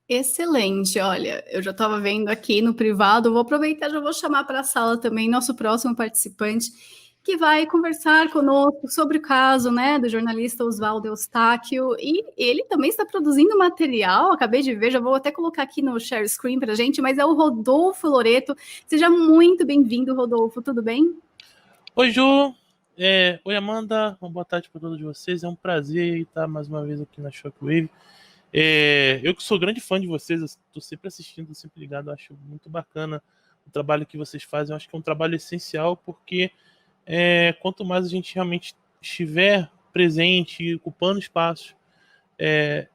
Excelente, olha, eu já estava vendo aqui no privado, vou aproveitar, já vou chamar para a sala também nosso próximo participante, que vai conversar conosco sobre o caso, né, do jornalista Oswaldo Eustáquio, e ele também está produzindo material, acabei de ver, já vou até colocar aqui no share screen para a gente, mas é o Rodolfo Loreto. Seja muito bem-vindo, Rodolfo, tudo bem? Oi, Ju. Oi, Amanda. Uma boa tarde para todos vocês. É um prazer estar mais uma vez aqui na Shockwave. Eu que sou grande fã de vocês, estou sempre assistindo, sempre ligado. Eu acho muito bacana o trabalho que vocês fazem. Eu acho que é um trabalho essencial, porque quanto mais a gente realmente estiver presente, ocupando espaços, é,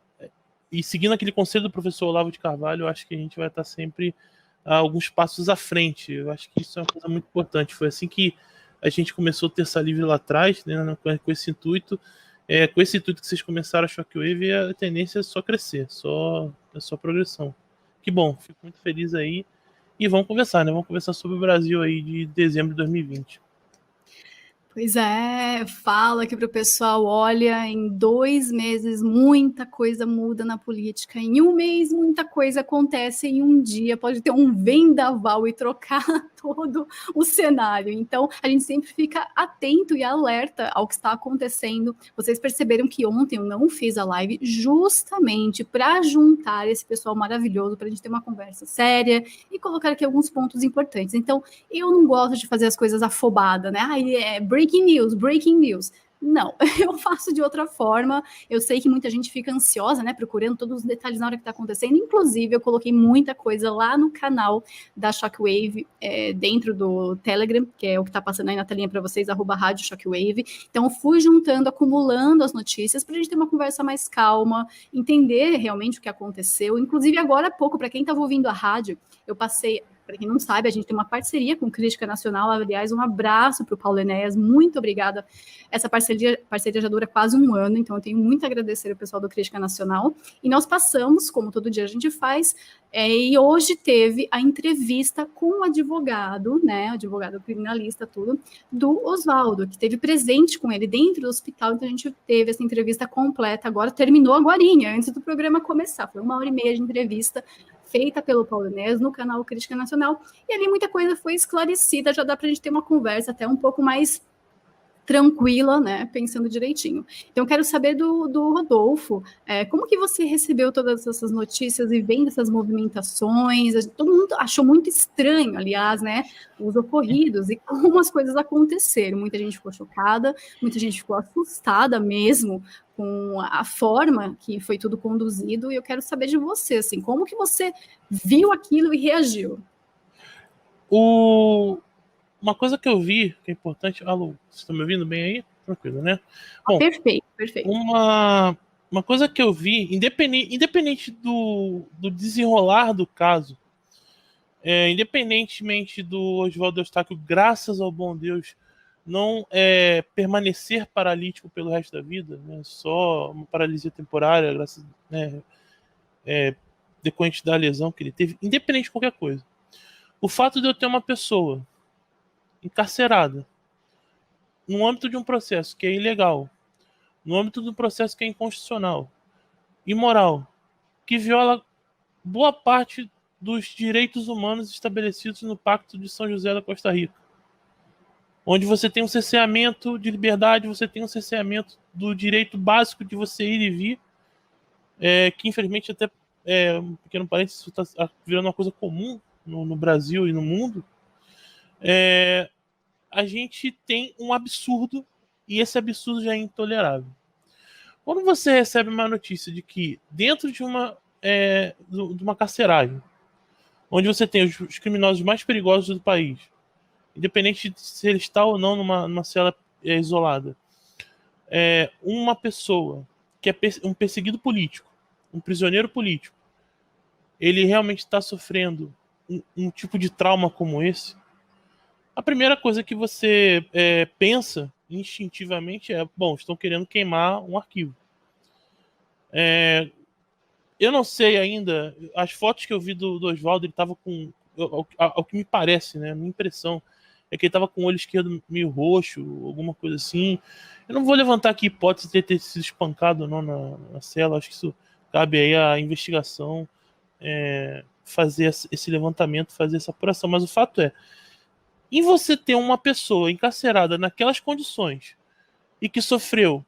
e seguindo aquele conselho do professor Olavo de Carvalho, eu acho que a gente vai estar sempre alguns passos à frente. Eu acho que isso é uma coisa muito importante. Foi assim que a gente começou a Terça Livre lá atrás, né, com esse intuito. Com esse intuito que vocês começaram a Shockwave, a tendência é só crescer, é só progressão. Que bom, fico muito feliz aí. E vamos conversar, né? Vamos conversar sobre o Brasil aí de dezembro de 2020. Pois é, fala aqui para o pessoal, olha, em 2 meses muita coisa muda na política, em um mês muita coisa acontece, em um dia pode ter um vendaval e trocar todo o cenário. Então, a gente sempre fica atento e alerta ao que está acontecendo. Vocês perceberam que ontem eu não fiz a live justamente para juntar esse pessoal maravilhoso, para a gente ter uma conversa séria e colocar aqui alguns pontos importantes. Então, eu não gosto de fazer as coisas afobadas, né? Ah, é breaking news, breaking news. Não, eu faço de outra forma. Eu sei que muita gente fica ansiosa, né, procurando todos os detalhes na hora que está acontecendo. Inclusive, eu coloquei muita coisa lá no canal da Shockwave, dentro do Telegram, que é o que está passando aí na telinha para vocês, @rádio Shockwave. Então, eu fui juntando, acumulando as notícias para a gente ter uma conversa mais calma, entender realmente o que aconteceu. Inclusive, agora há pouco, para quem estava ouvindo a rádio, eu passei. Para quem não sabe, a gente tem uma parceria com Crítica Nacional. Aliás, um abraço para o Paulo Enéas. Muito obrigada. Essa parceria já dura quase um ano, então eu tenho muito a agradecer ao pessoal do Crítica Nacional. E nós passamos, como todo dia a gente faz, e hoje teve a entrevista com o advogado, né, o advogado criminalista, tudo, do Oswaldo, que esteve presente com ele dentro do hospital. Então a gente teve essa entrevista completa. Agora terminou agorinha, antes do programa começar. Foi 1 hora e meia de entrevista feita pelo Paulo Enéas no canal Crítica Nacional, e ali muita coisa foi esclarecida, já dá para a gente ter uma conversa até um pouco mais tranquila, né, pensando direitinho. Então, quero saber do Rodolfo, como que você recebeu todas essas notícias e vendo essas movimentações? Todo mundo achou muito estranho, aliás, né, os ocorridos e como as coisas aconteceram. Muita gente ficou chocada, muita gente ficou assustada mesmo com a forma que foi tudo conduzido, e eu quero saber de você, assim, como que você viu aquilo e reagiu? O... Uma coisa que eu vi, que é importante. Alô, vocês estão me ouvindo bem aí? Tranquilo, né? Bom, Perfeito, perfeito. uma coisa que eu vi, independente do desenrolar do caso, independentemente do Oswaldo Eustáquio, graças ao bom Deus, não permanecer paralítico pelo resto da vida, né, só uma paralisia temporária, graças, né, decorrente da lesão que ele teve, independente de qualquer coisa. O fato de eu ter uma pessoa encarcerada no âmbito de um processo que é ilegal, no âmbito de um processo que é inconstitucional, imoral, que viola boa parte dos direitos humanos estabelecidos no Pacto de São José da Costa Rica, onde você tem um cerceamento de liberdade, você tem um cerceamento do direito básico de você ir e vir, que infelizmente até, um pequeno parênteses, está virando uma coisa comum no Brasil e no mundo. A gente tem um absurdo, e esse absurdo já é intolerável. Quando você recebe uma notícia de que dentro de uma carceragem, onde você tem os criminosos mais perigosos do país, independente de se ele está ou não numa cela isolada, uma pessoa que é um perseguido político, um prisioneiro político, ele realmente está sofrendo um tipo de trauma como esse, a primeira coisa que você pensa instintivamente é: bom, estão querendo queimar um arquivo. Eu não sei ainda, as fotos que eu vi do Oswaldo, ele estava com, ao que me parece, né, a minha impressão é que ele estava com o olho esquerdo meio roxo, alguma coisa assim. Eu não vou levantar aqui hipótese de ter sido espancado ou não na cela, acho que isso cabe aí à investigação. fazer esse levantamento, fazer essa apuração. Mas o fato é, em você ter uma pessoa encarcerada naquelas condições e que sofreu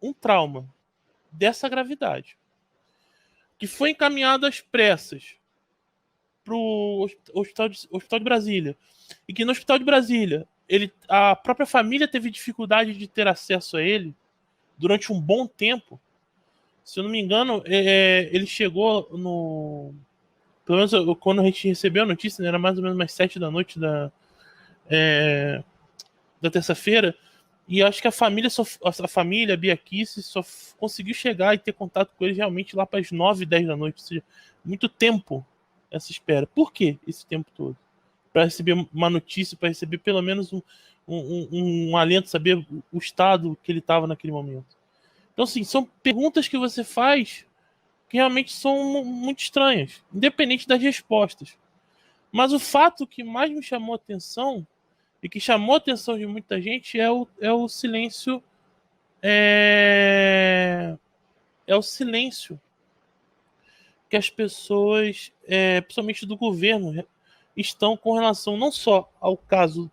um trauma dessa gravidade, que foi encaminhado às pressas para o hospital de Brasília, e que no Hospital de Brasília a própria família teve dificuldade de ter acesso a ele durante um bom tempo. Se eu não me engano, ele chegou no... Pelo menos quando a gente recebeu a notícia, né, era mais ou menos umas 7 da noite da terça-feira, e acho que a família, a Bia Kicis, só conseguiu chegar e ter contato com ele realmente lá para as 9, 10 da noite. Ou seja, muito tempo essa espera. Por que esse tempo todo? Para receber uma notícia, para receber pelo menos um alento, saber o estado que ele estava naquele momento. Então, assim, são perguntas que você faz que realmente são muito estranhas, independente das respostas. Mas o fato que mais me chamou a atenção e que chamou a atenção de muita gente é o silêncio. É o silêncio que as pessoas, principalmente do governo, estão com relação não só ao caso,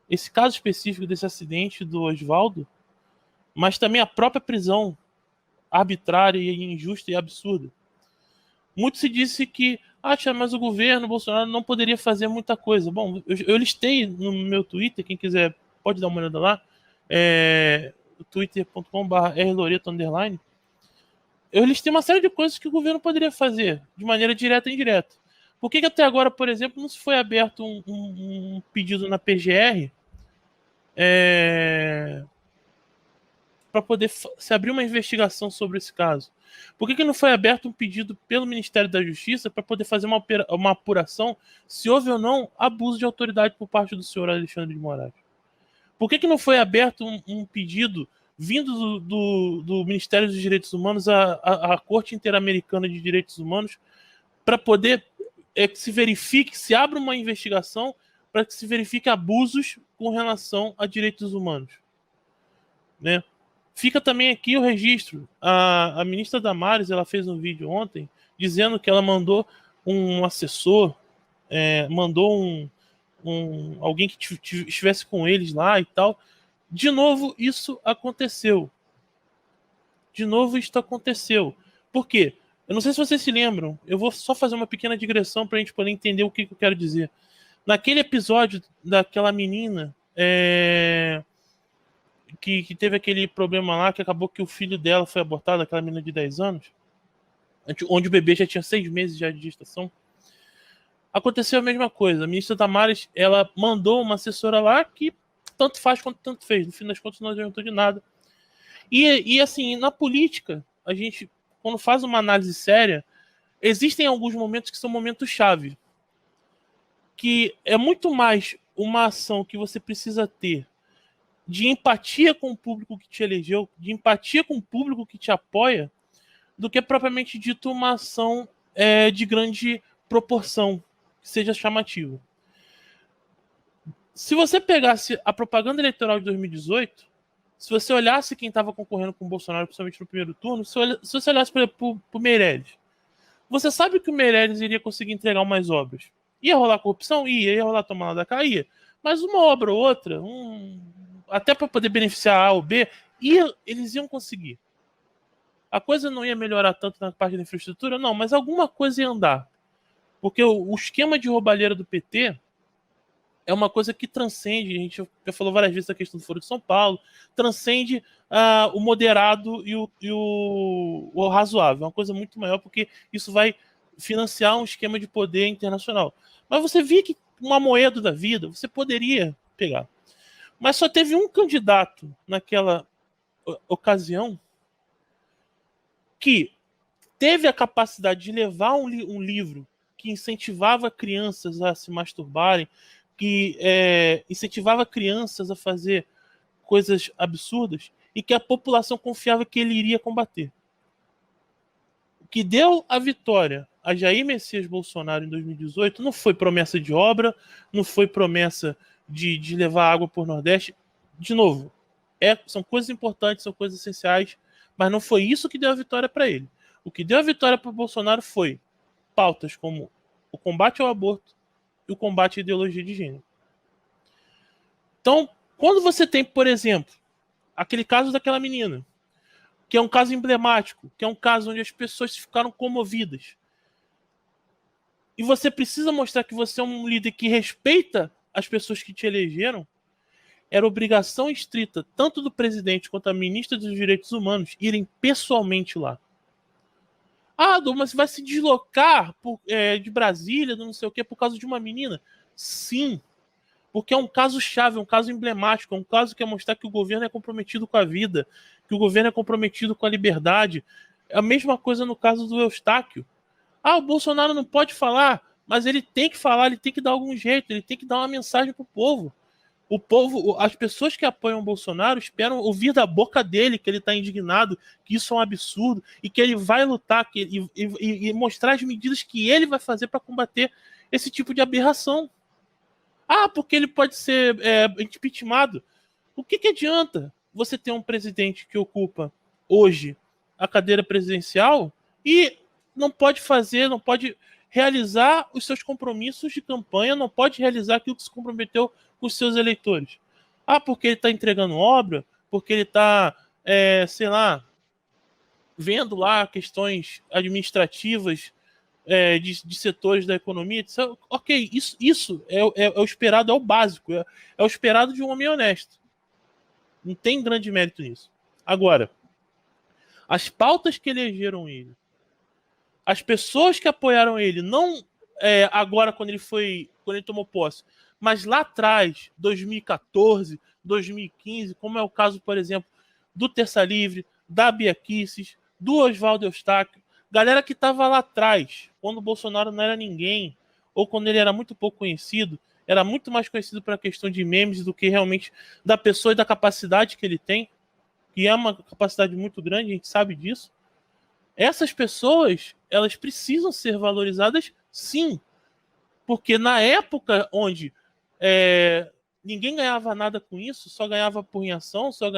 esse caso específico desse acidente do Oswaldo, mas também a própria prisão arbitrária e injusta e absurda. Muito se disse que, mas o governo, o Bolsonaro, não poderia fazer muita coisa. Bom, eu listei no meu Twitter, quem quiser pode dar uma olhada lá, twitter.com/rloreto_. Eu listei uma série de coisas que o governo poderia fazer, de maneira direta e indireta. Por que até agora, por exemplo, não se foi aberto um pedido na PGR para poder se abrir uma investigação sobre esse caso? Por que não foi aberto um pedido pelo Ministério da Justiça para poder fazer uma apuração se houve ou não abuso de autoridade por parte do senhor Alexandre de Moraes? Por que não foi aberto um pedido vindo do Ministério dos Direitos Humanos à Corte Interamericana de Direitos Humanos para poder que se verifique, se abra uma investigação para que se verifique abusos com relação a direitos humanos, né? Fica também aqui o registro. A ministra Damares, ela fez um vídeo ontem dizendo que ela mandou um assessor, mandou alguém que estivesse com eles lá e tal. De novo, isso aconteceu. Por quê? Eu não sei se vocês se lembram. Eu vou só fazer uma pequena digressão para a gente poder entender o que eu quero dizer. Naquele episódio daquela menina que teve aquele problema lá, que acabou que o filho dela foi abortado, aquela menina de 10 anos, onde o bebê já tinha 6 meses já de gestação. Aconteceu a mesma coisa. A ministra Damares, ela mandou uma assessora lá que tanto faz quanto tanto fez. No fim das contas, não adiantou de nada. E assim, na política, a gente, quando faz uma análise séria, existem alguns momentos que são momentos-chave. Que é muito mais uma ação que você precisa ter de empatia com o público que te elegeu, de empatia com o público que te apoia, do que propriamente dito uma ação de grande proporção, que seja chamativa. Se você pegasse a propaganda eleitoral de 2018, se você olhasse quem estava concorrendo com o Bolsonaro, principalmente no primeiro turno, se você olhasse, por exemplo, para o Meirelles, você sabe que o Meirelles iria conseguir entregar umas obras. Ia rolar corrupção? Ia rolar tomar lá da cá? Ia. Mas uma obra ou outra, até para poder beneficiar A ou B, eles iam conseguir. A coisa não ia melhorar tanto na parte da infraestrutura? Não, mas alguma coisa ia andar. Porque o esquema de roubalheira do PT é uma coisa que transcende, a gente já falou várias vezes da questão do Foro de São Paulo, transcende o moderado e o razoável. É uma coisa muito maior, porque isso vai financiar um esquema de poder internacional. Mas você via que uma moeda da vida, você poderia pegar. Mas só teve um candidato naquela ocasião que teve a capacidade de levar um livro que incentivava crianças a se masturbarem, que incentivava crianças a fazer coisas absurdas e que a população confiava que ele iria combater. O que deu a vitória a Jair Messias Bolsonaro em 2018 não foi promessa de obra, não foi promessa de levar água por Nordeste. De novo, são coisas importantes, são coisas essenciais, mas não foi isso que deu a vitória para ele. O que deu a vitória para o Bolsonaro foi pautas como o combate ao aborto e o combate à ideologia de gênero. Então, quando você tem, por exemplo, aquele caso daquela menina, que é um caso emblemático, que é um caso onde as pessoas ficaram comovidas, e você precisa mostrar que você é um líder que respeita as pessoas que te elegeram, era obrigação estrita, tanto do presidente quanto da ministra dos Direitos Humanos, irem pessoalmente lá. Ah, Dom, mas você vai se deslocar de Brasília, não sei o quê, por causa de uma menina? Sim, porque é um caso chave, é um caso emblemático, é um caso que quer mostrar que o governo é comprometido com a vida, que o governo é comprometido com a liberdade. É a mesma coisa no caso do Eustáquio. Ah, o Bolsonaro não pode falar, mas ele tem que falar, ele tem que dar algum jeito, ele tem que dar uma mensagem pro povo. O povo, as pessoas que apoiam o Bolsonaro esperam ouvir da boca dele que ele está indignado, que isso é um absurdo e que ele vai lutar e mostrar as medidas que ele vai fazer para combater esse tipo de aberração. Ah, porque ele pode ser impeachmentado. O que adianta você ter um presidente que ocupa hoje a cadeira presidencial e não pode fazer, não pode realizar os seus compromissos de campanha, não pode realizar aquilo que se comprometeu com os seus eleitores? Ah, porque ele está entregando obra, porque ele está, sei lá, vendo lá questões administrativas de setores da economia. Ok, isso é o esperado, é o básico, é o esperado de um homem honesto. Não tem grande mérito nisso. Agora, as pautas que elegeram ele, as pessoas que apoiaram ele, não agora quando ele tomou posse, mas lá atrás, 2014, 2015, como é o caso, por exemplo, do Terça Livre, da Bia Kicis, do Oswaldo Eustáquio, galera que estava lá atrás, quando o Bolsonaro não era ninguém, ou quando ele era muito pouco conhecido, era muito mais conhecido pela questão de memes do que realmente da pessoa e da capacidade que ele tem, que é uma capacidade muito grande, a gente sabe disso. Essas pessoas, elas precisam ser valorizadas, sim, porque na época onde ninguém ganhava nada com isso, só ganhava por ação, só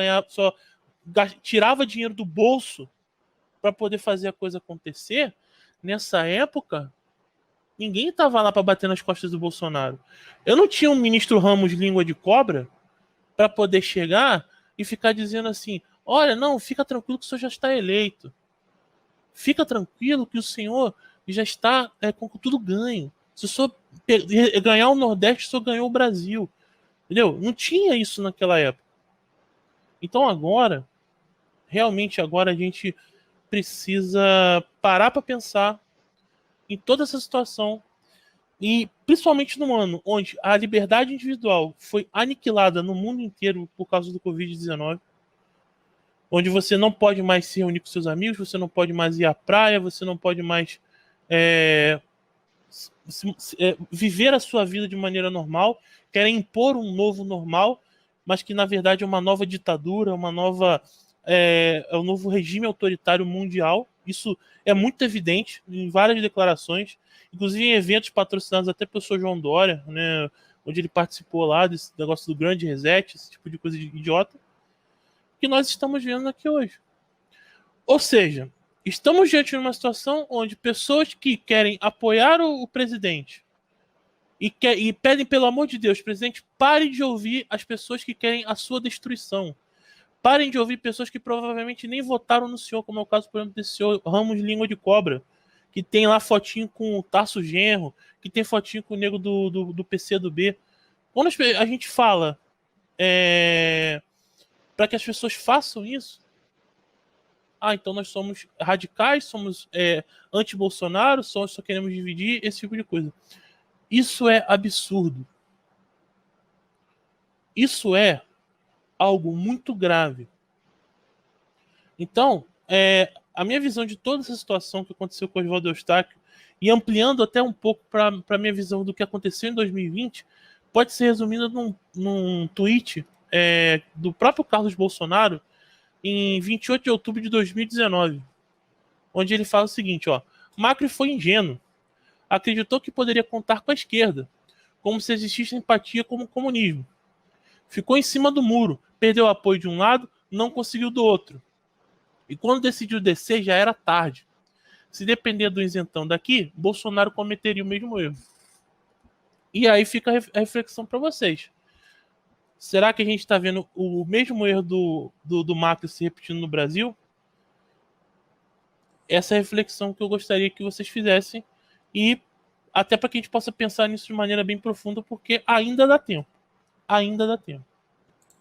tirava dinheiro do bolso para poder fazer a coisa acontecer, nessa época, ninguém estava lá para bater nas costas do Bolsonaro. Eu não tinha um ministro Ramos língua de cobra para poder chegar e ficar dizendo assim, olha, não, fica tranquilo que o senhor já está eleito. Fica tranquilo que o senhor já está com tudo ganho. Se o senhor ganhar o Nordeste, o senhor ganhou o Brasil. Entendeu? Não tinha isso naquela época. Então agora, realmente agora a gente precisa parar para pensar em toda essa situação e principalmente num ano onde a liberdade individual foi aniquilada no mundo inteiro por causa do Covid-19, onde você não pode mais se reunir com seus amigos, você não pode mais ir à praia, você não pode mais viver a sua vida de maneira normal, querem impor um novo normal, mas que na verdade é uma nova ditadura, um novo regime autoritário mundial. Isso é muito evidente em várias declarações, inclusive em eventos patrocinados até pelo Sr. João Dória, né, onde ele participou lá desse negócio do grande reset, esse tipo de coisa idiota, que nós estamos vendo aqui hoje. Ou seja, estamos diante de uma situação onde pessoas que querem apoiar o presidente e pedem, pelo amor de Deus, presidente, pare de ouvir as pessoas que querem a sua destruição. Parem de ouvir pessoas que provavelmente nem votaram no senhor, como é o caso, por exemplo, desse senhor Ramos Língua de Cobra, que tem lá fotinho com o Tarso Genro, que tem fotinho com o nego do PCdoB. Quando a gente fala para que as pessoas façam isso, então nós somos radicais, somos anti-Bolsonaro, só queremos dividir, esse tipo de coisa. Isso é absurdo. Isso é algo muito grave. Então, a minha visão de toda essa situação que aconteceu com o Oswaldo Eustáquio, e ampliando até um pouco para a minha visão do que aconteceu em 2020, pode ser resumida num tweet do próprio Carlos Bolsonaro, em 28 de outubro de 2019, onde ele fala o seguinte, Macri foi ingênuo, acreditou que poderia contar com a esquerda, como se existisse empatia como o comunismo. Ficou em cima do muro, perdeu o apoio de um lado, não conseguiu do outro. E quando decidiu descer, já era tarde. Se depender do isentão daqui, Bolsonaro cometeria o mesmo erro. E aí fica a reflexão para vocês. Será que a gente está vendo o mesmo erro do Macri se repetindo no Brasil? Essa é a reflexão que eu gostaria que vocês fizessem, e até para que a gente possa pensar nisso de maneira bem profunda, porque ainda dá tempo. Ainda dá tempo.